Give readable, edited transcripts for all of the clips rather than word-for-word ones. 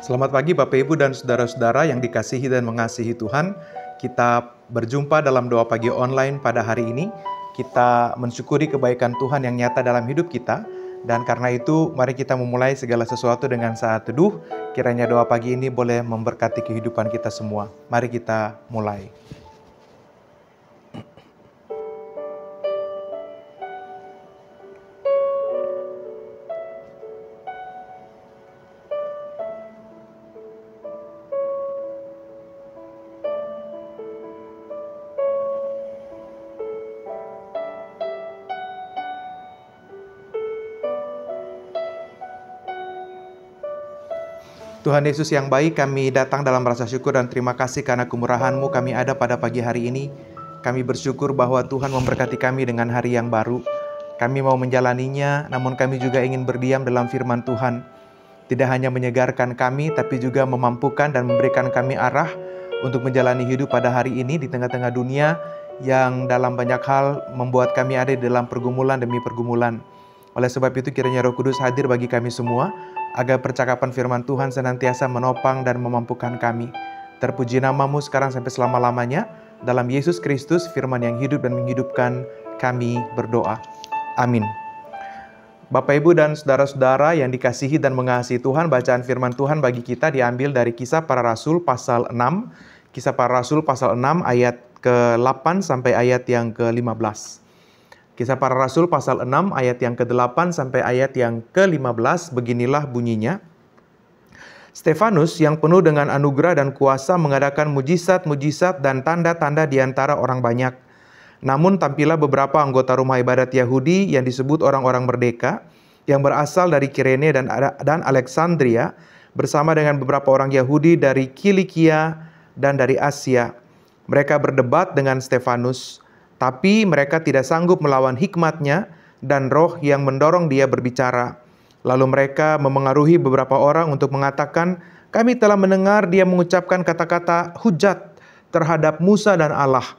Selamat pagi Bapak Ibu dan saudara-saudara yang dikasihi dan mengasihi Tuhan. Kita berjumpa dalam doa pagi online pada hari ini. Kita mensyukuri kebaikan Tuhan yang nyata dalam hidup kita. Dan karena itu mari kita memulai segala sesuatu dengan saat teduh. Kiranya doa pagi ini boleh memberkati kehidupan kita semua. Mari kita mulai. Tuhan Yesus yang baik, kami datang dalam rasa syukur dan terima kasih karena kemurahan-Mu kami ada pada pagi hari ini. Kami bersyukur bahwa Tuhan memberkati kami dengan hari yang baru. Kami mau menjalaninya, namun kami juga ingin berdiam dalam firman Tuhan. Tidak hanya menyegarkan kami, tapi juga memampukan dan memberikan kami arah untuk menjalani hidup pada hari ini di tengah-tengah dunia yang dalam banyak hal membuat kami ada di dalam pergumulan demi pergumulan. Oleh sebab itu kiranya Roh Kudus hadir bagi kami semua, agar percakapan firman Tuhan senantiasa menopang dan memampukan kami. Terpuji nama-Mu sekarang sampai selama-lamanya. Dalam Yesus Kristus, firman yang hidup dan menghidupkan, kami berdoa. Amin. Bapak, Ibu, dan saudara-saudara yang dikasihi dan mengasihi Tuhan, bacaan firman Tuhan bagi kita diambil dari Kisah Para Rasul pasal 6. Kisah Para Rasul pasal 6 ayat ke-8 sampai ayat yang ke-15. Kisah Para Rasul pasal 6 ayat yang ke-8 sampai ayat yang ke-15, beginilah bunyinya. Stefanus yang penuh dengan anugerah dan kuasa mengadakan mujizat-mujizat dan tanda-tanda di antara orang banyak. Namun tampillah beberapa anggota rumah ibadat Yahudi yang disebut orang-orang merdeka, yang berasal dari Kirene dan Alexandria, bersama dengan beberapa orang Yahudi dari Kilikia dan dari Asia. Mereka berdebat dengan Stefanus, tapi mereka tidak sanggup melawan hikmatnya dan roh yang mendorong dia berbicara. Lalu mereka memengaruhi beberapa orang untuk mengatakan, kami telah mendengar dia mengucapkan kata-kata hujat terhadap Musa dan Allah.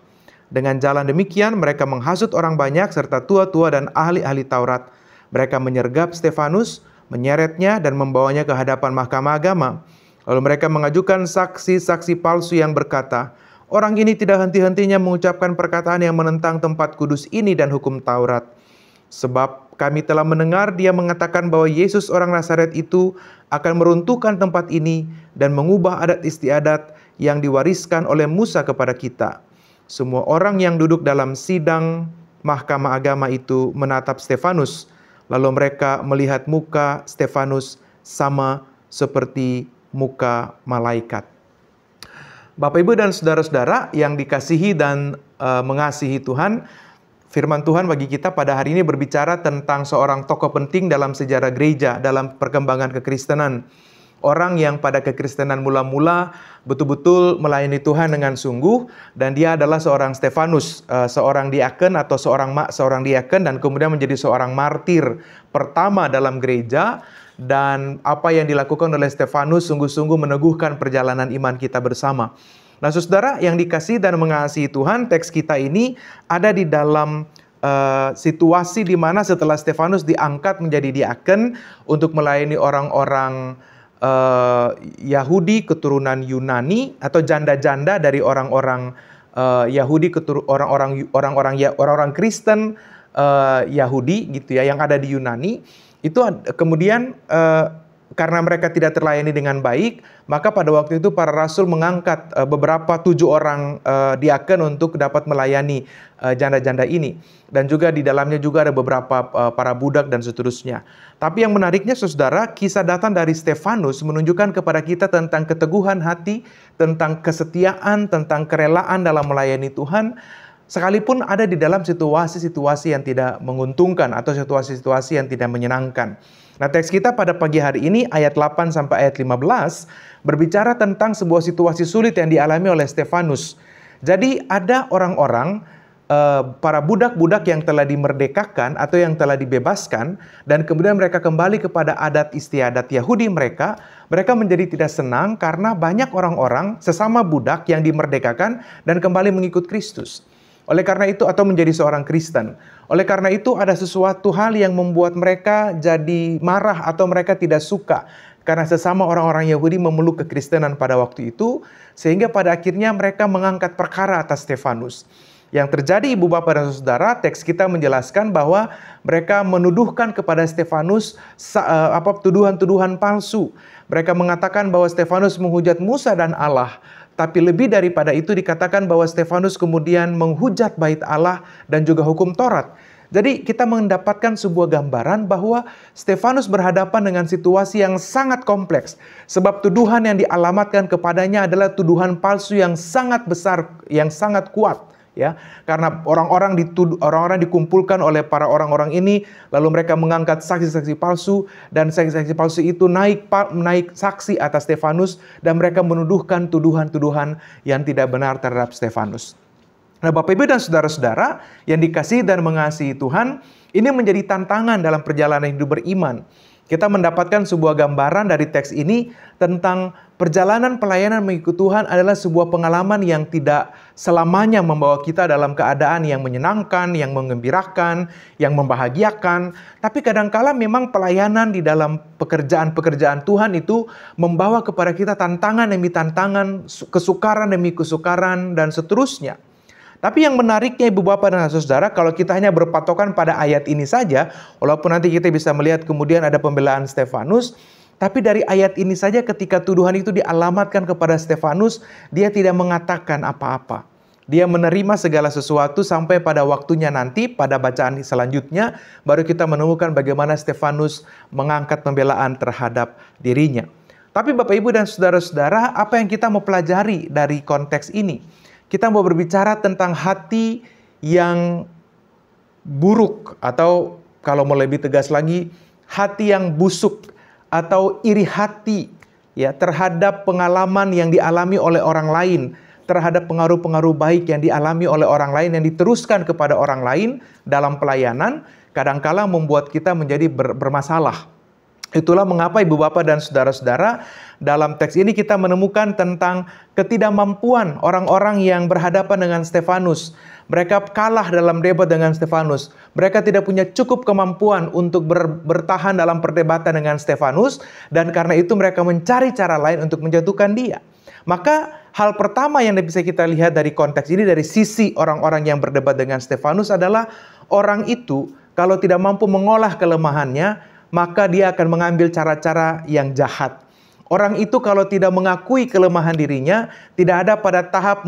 Dengan jalan demikian mereka menghasut orang banyak serta tua-tua dan ahli-ahli Taurat. Mereka menyergap Stefanus, menyeretnya dan membawanya ke hadapan mahkamah agama. Lalu mereka mengajukan saksi-saksi palsu yang berkata, orang ini tidak henti-hentinya mengucapkan perkataan yang menentang tempat kudus ini dan hukum Taurat. Sebab kami telah mendengar dia mengatakan bahwa Yesus orang Nazaret itu akan meruntuhkan tempat ini dan mengubah adat istiadat yang diwariskan oleh Musa kepada kita. Semua orang yang duduk dalam sidang mahkamah agama itu menatap Stefanus. Lalu mereka melihat muka Stefanus sama seperti muka malaikat. Bapak, Ibu, dan saudara-saudara yang dikasihi dan mengasihi Tuhan, firman Tuhan bagi kita pada hari ini berbicara tentang seorang tokoh penting dalam sejarah gereja, dalam perkembangan kekristenan. Orang yang pada kekristenan mula-mula betul-betul melayani Tuhan dengan sungguh, dan dia adalah seorang Stefanus, seorang diaken atau seorang diaken, dan kemudian menjadi seorang martir pertama dalam gereja. Dan apa yang dilakukan oleh Stefanus sungguh-sungguh meneguhkan perjalanan iman kita bersama. Nah, saudara yang dikasihi dan mengasihi Tuhan, teks kita ini ada di dalam situasi di mana setelah Stefanus diangkat menjadi diaken untuk melayani orang-orang Yahudi keturunan Yunani atau janda-janda dari orang-orang Yahudi, orang-orang Kristen Yahudi gitu ya, yang ada di Yunani. Itu kemudian karena mereka tidak terlayani dengan baik, maka pada waktu itu para rasul mengangkat beberapa 7 orang diaken untuk dapat melayani janda-janda ini. Dan juga di dalamnya juga ada beberapa para budak dan seterusnya. Tapi yang menariknya saudara, kisah datang dari Stefanus menunjukkan kepada kita tentang keteguhan hati, tentang kesetiaan, tentang kerelaan dalam melayani Tuhan, sekalipun ada di dalam situasi-situasi yang tidak menguntungkan atau situasi-situasi yang tidak menyenangkan. Nah, teks kita pada pagi hari ini ayat 8 sampai ayat 15 berbicara tentang sebuah situasi sulit yang dialami oleh Stefanus. Jadi ada orang-orang, para budak-budak yang telah dimerdekakan atau yang telah dibebaskan, dan kemudian mereka kembali kepada adat istiadat Yahudi mereka menjadi tidak senang karena banyak orang-orang sesama budak yang dimerdekakan dan kembali mengikut Kristus. Oleh karena itu, atau menjadi seorang Kristen. Oleh karena itu, ada sesuatu hal yang membuat mereka jadi marah atau mereka tidak suka. karena sesama orang-orang Yahudi memeluk kekristenan pada waktu itu, sehingga pada akhirnya mereka mengangkat perkara atas Stefanus. Yang terjadi, Ibu Bapak dan Saudara, teks kita menjelaskan bahwa mereka menuduhkan kepada Stefanus tuduhan-tuduhan palsu. Mereka mengatakan bahwa Stefanus menghujat Musa dan Allah. Tapi lebih daripada itu dikatakan bahwa Stefanus kemudian menghujat bait Allah dan juga hukum Taurat. Jadi kita mendapatkan sebuah gambaran bahwa Stefanus berhadapan dengan situasi yang sangat kompleks. Sebab tuduhan yang dialamatkan kepadanya adalah tuduhan palsu yang sangat besar, yang sangat kuat. Ya, karena orang-orang dikumpulkan oleh para orang-orang ini, lalu mereka mengangkat saksi-saksi palsu, dan saksi-saksi palsu itu naik saksi atas Stefanus, dan mereka menuduhkan tuduhan-tuduhan yang tidak benar terhadap Stefanus. Nah, Bapak Ibu dan saudara-saudara yang dikasihi dan mengasihi Tuhan, ini menjadi tantangan dalam perjalanan hidup beriman. Kita mendapatkan sebuah gambaran dari teks ini tentang perjalanan pelayanan mengikut Tuhan adalah sebuah pengalaman yang tidak selamanya membawa kita dalam keadaan yang menyenangkan, yang menggembirakan, yang membahagiakan. Tapi kadangkala memang pelayanan di dalam pekerjaan-pekerjaan Tuhan itu membawa kepada kita tantangan demi tantangan, kesukaran demi kesukaran, dan seterusnya. Tapi yang menariknya Ibu Bapak dan Saudara, kalau kita hanya berpatokan pada ayat ini saja, walaupun nanti kita bisa melihat kemudian ada pembelaan Stefanus, tapi dari ayat ini saja ketika tuduhan itu dialamatkan kepada Stefanus, dia tidak mengatakan apa-apa. Dia menerima segala sesuatu sampai pada waktunya nanti, pada bacaan selanjutnya, baru kita menemukan bagaimana Stefanus mengangkat pembelaan terhadap dirinya. Tapi Bapak Ibu dan Saudara-saudara, apa yang kita mau pelajari dari konteks ini? Kita mau berbicara tentang hati yang buruk, atau kalau mau lebih tegas lagi, hati yang busuk atau iri hati ya terhadap pengalaman yang dialami oleh orang lain, terhadap pengaruh-pengaruh baik yang dialami oleh orang lain yang diteruskan kepada orang lain dalam pelayanan, kadangkala membuat kita menjadi bermasalah. Itulah mengapa Ibu Bapak dan Saudara-saudara, dalam teks ini kita menemukan tentang ketidakmampuan orang-orang yang berhadapan dengan Stefanus. Mereka kalah dalam debat dengan Stefanus. Mereka tidak punya cukup kemampuan untuk bertahan dalam perdebatan dengan Stefanus, dan karena itu mereka mencari cara lain untuk menjatuhkan dia. Maka hal pertama yang bisa kita lihat dari konteks ini, dari sisi orang-orang yang berdebat dengan Stefanus adalah orang itu kalau tidak mampu mengolah kelemahannya, maka dia akan mengambil cara-cara yang jahat. Orang itu kalau tidak mengakui kelemahan dirinya, tidak ada pada tahap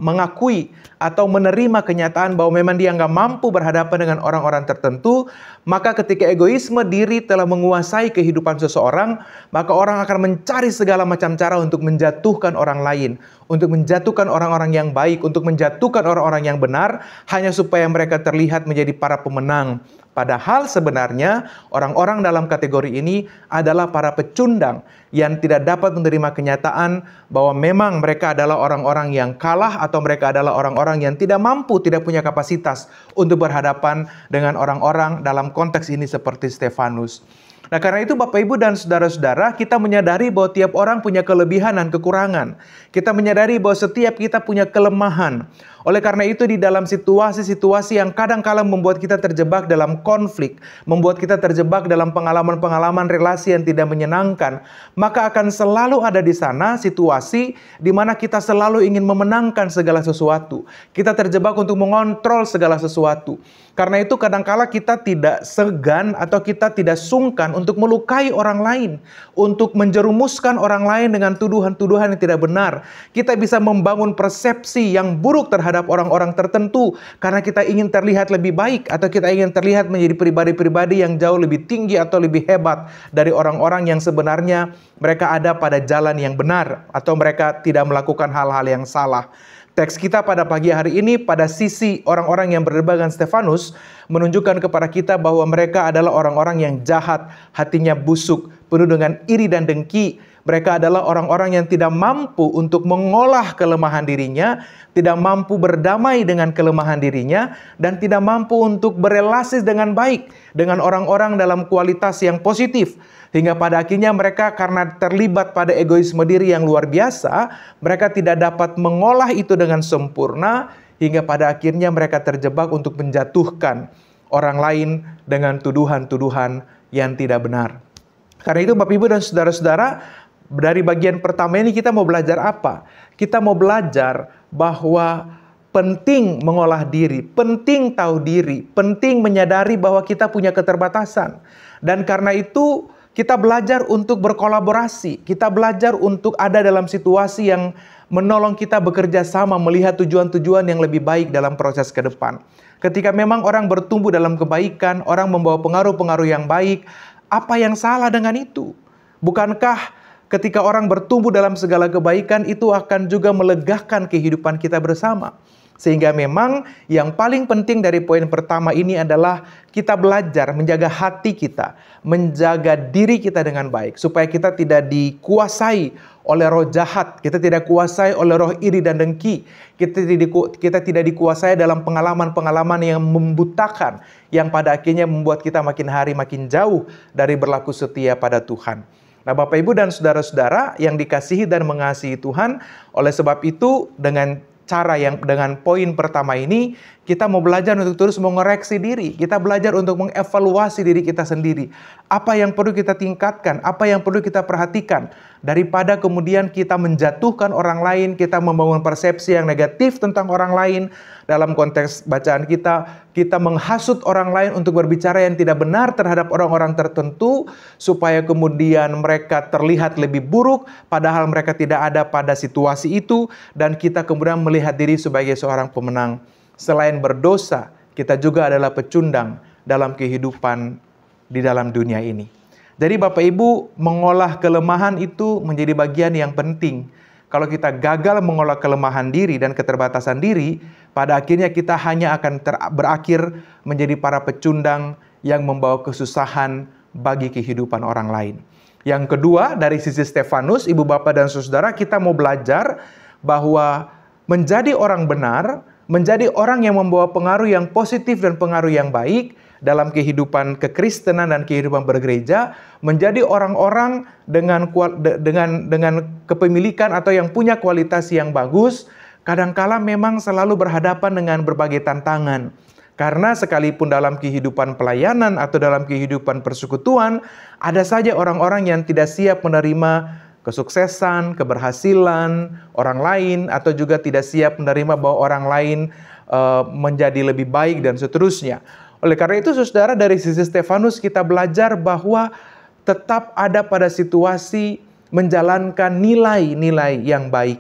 mengakui atau menerima kenyataan bahwa memang dia nggak mampu berhadapan dengan orang-orang tertentu, maka ketika egoisme diri telah menguasai kehidupan seseorang, maka orang akan mencari segala macam cara untuk menjatuhkan orang lain, untuk menjatuhkan orang-orang yang baik, untuk menjatuhkan orang-orang yang benar, hanya supaya mereka terlihat menjadi para pemenang. Padahal sebenarnya orang-orang dalam kategori ini adalah para pecundang yang tidak dapat menerima kenyataan bahwa memang mereka adalah orang-orang yang kalah, atau mereka adalah orang-orang yang tidak mampu, tidak punya kapasitas untuk berhadapan dengan orang-orang dalam konteks ini seperti Stefanus. Nah, karena itu Bapak Ibu dan Saudara-saudara, kita menyadari bahwa tiap orang punya kelebihan dan kekurangan. Kita menyadari bahwa setiap kita punya kelemahan. Oleh karena itu di dalam situasi-situasi yang kadang-kala membuat kita terjebak dalam konflik, membuat kita terjebak dalam pengalaman-pengalaman relasi yang tidak menyenangkan, maka akan selalu ada di sana situasi di mana kita selalu ingin memenangkan segala sesuatu. Kita terjebak untuk mengontrol segala sesuatu. Karena itu kadang-kala kita tidak segan atau kita tidak sungkan untuk melukai orang lain, untuk menjerumuskan orang lain dengan tuduhan-tuduhan yang tidak benar. Kita bisa membangun persepsi yang buruk terhadap orang-orang tertentu karena kita ingin terlihat lebih baik, atau kita ingin terlihat menjadi pribadi-pribadi yang jauh lebih tinggi atau lebih hebat dari orang-orang yang sebenarnya mereka ada pada jalan yang benar, atau mereka tidak melakukan hal-hal yang salah. Teks kita pada pagi hari ini pada sisi orang-orang yang berdebat dengan Stefanus menunjukkan kepada kita bahwa mereka adalah orang-orang yang jahat, hatinya busuk, penuh dengan iri dan dengki. Mereka adalah orang-orang yang tidak mampu untuk mengolah kelemahan dirinya, tidak mampu berdamai dengan kelemahan dirinya, dan tidak mampu untuk berelasi dengan baik dengan orang-orang dalam kualitas yang positif. Hingga pada akhirnya mereka karena terlibat pada egoisme diri yang luar biasa, mereka tidak dapat mengolah itu dengan sempurna, hingga pada akhirnya mereka terjebak untuk menjatuhkan orang lain dengan tuduhan-tuduhan yang tidak benar. Karena itu Bapak Ibu dan Saudara-saudara, dari bagian pertama ini kita mau belajar apa? Kita mau belajar bahwa penting mengolah diri, penting tahu diri, penting menyadari bahwa kita punya keterbatasan. Dan karena itu kita belajar untuk berkolaborasi, kita belajar untuk ada dalam situasi yang menolong kita bekerja sama melihat tujuan-tujuan yang lebih baik dalam proses ke depan. Ketika memang orang bertumbuh dalam kebaikan, orang membawa pengaruh-pengaruh yang baik, apa yang salah dengan itu? Bukankah ketika orang bertumbuh dalam segala kebaikan itu akan juga melegakan kehidupan kita bersama? Sehingga memang yang paling penting dari poin pertama ini adalah kita belajar menjaga hati kita, menjaga diri kita dengan baik, supaya kita tidak dikuasai oleh roh jahat, kita tidak kuasai oleh roh iri dan dengki, kita tidak dikuasai dalam pengalaman-pengalaman yang membutakan, yang pada akhirnya membuat kita makin hari makin jauh dari berlaku setia pada Tuhan. Nah, Bapak Ibu dan saudara-saudara yang dikasihi dan mengasihi Tuhan, oleh sebab itu dengan poin pertama ini, kita mau belajar untuk terus mengoreksi diri. Kita belajar untuk mengevaluasi diri kita sendiri. Apa yang perlu kita tingkatkan, apa yang perlu kita perhatikan. Daripada kemudian kita menjatuhkan orang lain, kita membangun persepsi yang negatif tentang orang lain. Dalam konteks bacaan kita menghasut orang lain untuk berbicara yang tidak benar terhadap orang-orang tertentu, supaya kemudian mereka terlihat lebih buruk, padahal mereka tidak ada pada situasi itu, dan kita kemudian melihat diri sebagai seorang pemenang. Selain berdosa, kita juga adalah pecundang dalam kehidupan di dalam dunia ini. Jadi Bapak Ibu, mengolah kelemahan itu menjadi bagian yang penting. Kalau kita gagal mengolah kelemahan diri dan keterbatasan diri, pada akhirnya kita hanya akan berakhir menjadi para pecundang yang membawa kesusahan bagi kehidupan orang lain. Yang kedua, dari sisi Stefanus, Ibu Bapak dan Saudara, kita mau belajar bahwa menjadi orang benar, menjadi orang yang membawa pengaruh yang positif dan pengaruh yang baik dalam kehidupan kekristenan dan kehidupan bergereja, menjadi orang-orang dengan kepemilikan atau yang punya kualitas yang bagus, kadangkala memang selalu berhadapan dengan berbagai tantangan. Karena sekalipun dalam kehidupan pelayanan atau dalam kehidupan persekutuan, ada saja orang-orang yang tidak siap menerima kesuksesan, keberhasilan orang lain, atau juga tidak siap menerima bahwa orang lain menjadi lebih baik dan seterusnya. Oleh karena itu, saudara, dari sisi Stefanus kita belajar bahwa tetap ada pada situasi menjalankan nilai-nilai yang baik.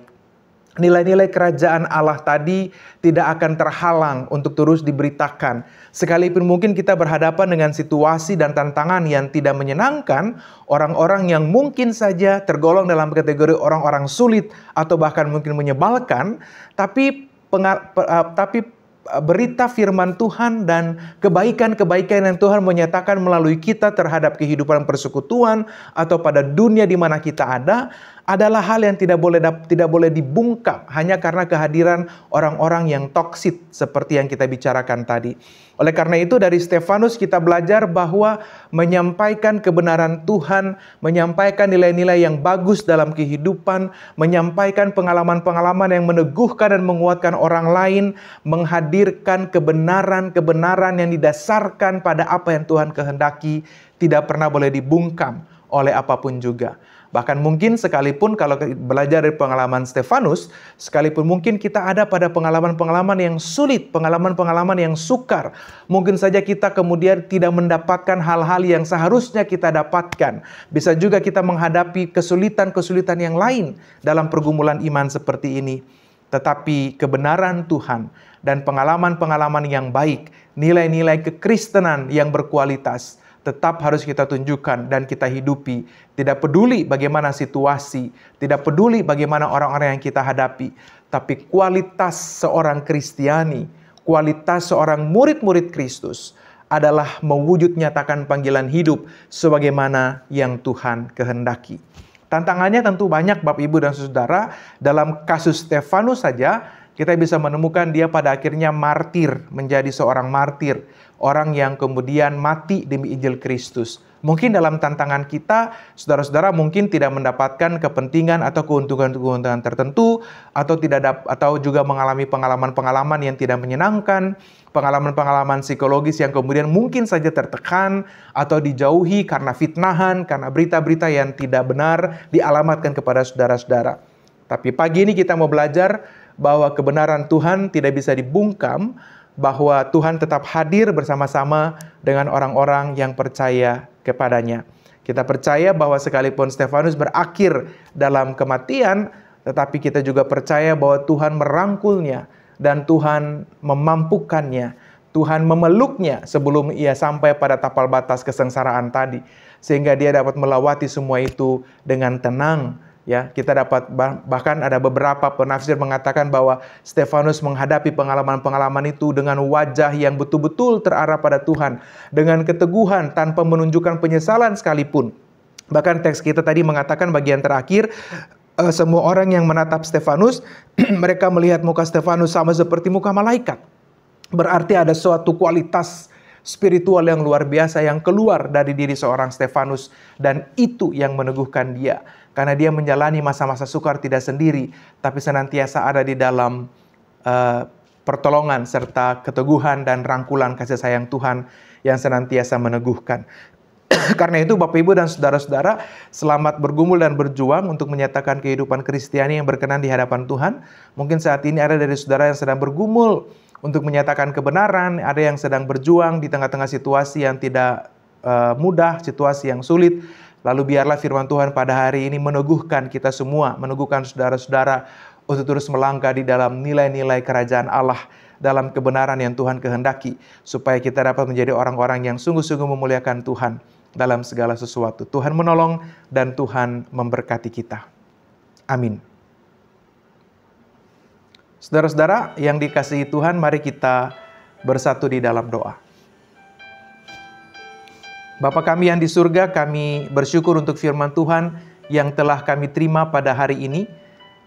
Nilai-nilai kerajaan Allah tadi tidak akan terhalang untuk terus diberitakan. Sekalipun mungkin kita berhadapan dengan situasi dan tantangan yang tidak menyenangkan, orang-orang yang mungkin saja tergolong dalam kategori orang-orang sulit atau bahkan mungkin menyebalkan, tapi berita firman Tuhan dan kebaikan-kebaikan yang Tuhan menyatakan melalui kita terhadap kehidupan persekutuan atau pada dunia di mana kita ada, adalah hal yang tidak boleh dibungkam hanya karena kehadiran orang-orang yang toksik seperti yang kita bicarakan tadi. Oleh karena itu, dari Stefanus kita belajar bahwa menyampaikan kebenaran Tuhan, menyampaikan nilai-nilai yang bagus dalam kehidupan, menyampaikan pengalaman-pengalaman yang meneguhkan dan menguatkan orang lain, menghadirkan kebenaran-kebenaran yang didasarkan pada apa yang Tuhan kehendaki, tidak pernah boleh dibungkam oleh apapun juga. Bahkan mungkin sekalipun kalau belajar dari pengalaman Stefanus, sekalipun mungkin kita ada pada pengalaman-pengalaman yang sulit, pengalaman-pengalaman yang sukar, mungkin saja kita kemudian tidak mendapatkan hal-hal yang seharusnya kita dapatkan. Bisa juga kita menghadapi kesulitan-kesulitan yang lain dalam pergumulan iman seperti ini. Tetapi kebenaran Tuhan dan pengalaman-pengalaman yang baik, nilai-nilai kekristenan yang berkualitas, tetap harus kita tunjukkan dan kita hidupi. Tidak peduli bagaimana situasi, tidak peduli bagaimana orang-orang yang kita hadapi, tapi kualitas seorang Kristiani, kualitas seorang murid-murid Kristus adalah mewujud nyatakan panggilan hidup sebagaimana yang Tuhan kehendaki. Tantangannya tentu banyak, Bapak, Ibu, dan Saudara. Dalam kasus Stefanus saja, kita bisa menemukan dia pada akhirnya martir, menjadi seorang martir, orang yang kemudian mati demi Injil Kristus. Mungkin dalam tantangan kita, saudara-saudara mungkin tidak mendapatkan kepentingan atau keuntungan-keuntungan tertentu, atau juga mengalami pengalaman-pengalaman yang tidak menyenangkan, pengalaman-pengalaman psikologis yang kemudian mungkin saja tertekan atau dijauhi karena fitnahan, karena berita-berita yang tidak benar dialamatkan kepada saudara-saudara. Tapi pagi ini kita mau belajar bahwa kebenaran Tuhan tidak bisa dibungkam, bahwa Tuhan tetap hadir bersama-sama dengan orang-orang yang percaya kepadanya. Kita percaya bahwa sekalipun Stefanus berakhir dalam kematian, tetapi kita juga percaya bahwa Tuhan merangkulnya dan Tuhan memampukannya, Tuhan memeluknya sebelum ia sampai pada tapal batas kesengsaraan tadi, sehingga dia dapat melewati semua itu dengan tenang. Ya, kita dapat bahkan ada beberapa penafsir mengatakan bahwa Stefanus menghadapi pengalaman-pengalaman itu dengan wajah yang betul-betul terarah pada Tuhan, dengan keteguhan tanpa menunjukkan penyesalan sekalipun. Bahkan teks kita tadi mengatakan bagian terakhir, semua orang yang menatap Stefanus, mereka melihat muka Stefanus sama seperti muka malaikat. Berarti ada suatu kualitas spiritual yang luar biasa yang keluar dari diri seorang Stefanus, dan itu yang meneguhkan dia. Karena dia menjalani masa-masa sukar tidak sendiri, tapi senantiasa ada di dalam pertolongan serta keteguhan dan rangkulan kasih sayang Tuhan yang senantiasa meneguhkan. Karena itu Bapak Ibu dan saudara-saudara, selamat bergumul dan berjuang untuk menyatakan kehidupan Kristiani yang berkenan di hadapan Tuhan. Mungkin saat ini ada dari saudara yang sedang bergumul untuk menyatakan kebenaran, ada yang sedang berjuang di tengah-tengah situasi yang tidak mudah, situasi yang sulit. Lalu biarlah firman Tuhan pada hari ini meneguhkan kita semua, meneguhkan saudara-saudara untuk terus melangkah di dalam nilai-nilai kerajaan Allah, dalam kebenaran yang Tuhan kehendaki, supaya kita dapat menjadi orang-orang yang sungguh-sungguh memuliakan Tuhan dalam segala sesuatu. Tuhan menolong dan Tuhan memberkati kita. Amin. Saudara-saudara yang dikasihi Tuhan, mari kita bersatu di dalam doa. Bapa kami yang di surga, kami bersyukur untuk firman Tuhan yang telah kami terima pada hari ini.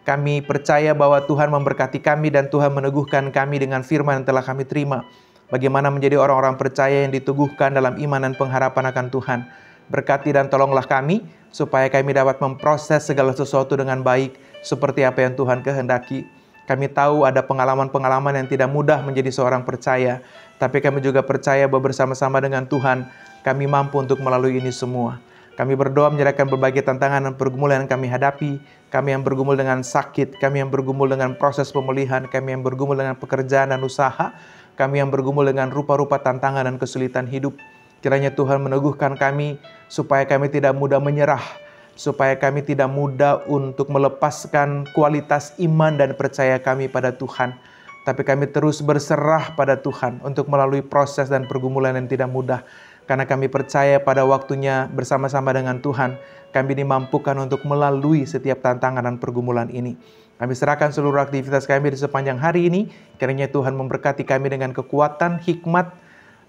Kami percaya bahwa Tuhan memberkati kami dan Tuhan meneguhkan kami dengan firman yang telah kami terima. Bagaimana menjadi orang-orang percaya yang diteguhkan dalam iman dan pengharapan akan Tuhan. Berkati dan tolonglah kami, supaya kami dapat memproses segala sesuatu dengan baik, seperti apa yang Tuhan kehendaki. Kami tahu ada pengalaman-pengalaman yang tidak mudah menjadi seorang percaya, tapi kami juga percaya bahwa bersama-sama dengan Tuhan, kami mampu untuk melalui ini semua. Kami berdoa menyerahkan berbagai tantangan dan pergumulan yang kami hadapi. Kami yang bergumul dengan sakit, kami yang bergumul dengan proses pemulihan, kami yang bergumul dengan pekerjaan dan usaha, kami yang bergumul dengan rupa-rupa tantangan dan kesulitan hidup. Kiranya Tuhan meneguhkan kami supaya kami tidak mudah menyerah, supaya kami tidak mudah untuk melepaskan kualitas iman dan percaya kami pada Tuhan. Tapi kami terus berserah pada Tuhan untuk melalui proses dan pergumulan yang tidak mudah. Karena kami percaya pada waktunya bersama-sama dengan Tuhan, kami dimampukan untuk melalui setiap tantangan dan pergumulan ini. Kami serahkan seluruh aktivitas kami di sepanjang hari ini. Kiranya Tuhan memberkati kami dengan kekuatan, hikmat,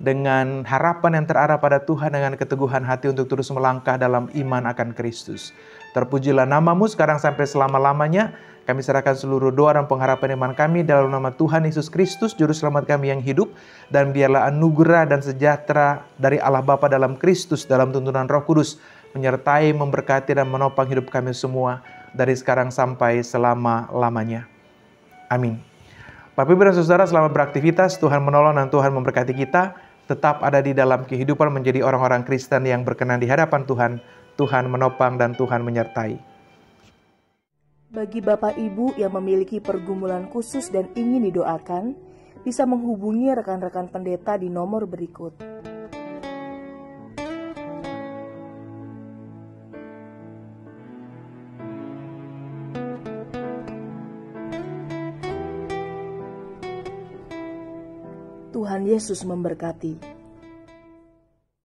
dengan harapan yang terarah pada Tuhan, dengan keteguhan hati untuk terus melangkah dalam iman akan Kristus. Terpujilah namamu sekarang sampai selama-lamanya. Kami serahkan seluruh doa dan pengharapan iman kami dalam nama Tuhan Yesus Kristus, Juru Selamat kami yang hidup. Dan biarlah anugerah dan sejahtera dari Allah Bapa dalam Kristus, dalam tuntunan Roh Kudus, menyertai, memberkati, dan menopang hidup kami semua, dari sekarang sampai selama-lamanya. Amin. Bapak Ibu dan Saudara, selamat beraktivitas. Tuhan menolong dan Tuhan memberkati kita. Tetap ada di dalam kehidupan menjadi orang-orang Kristen yang berkenan di hadapan Tuhan. Tuhan menopang dan Tuhan menyertai. Bagi Bapak Ibu yang memiliki pergumulan khusus dan ingin didoakan, bisa menghubungi rekan-rekan pendeta di nomor berikut. Tuhan Yesus memberkati.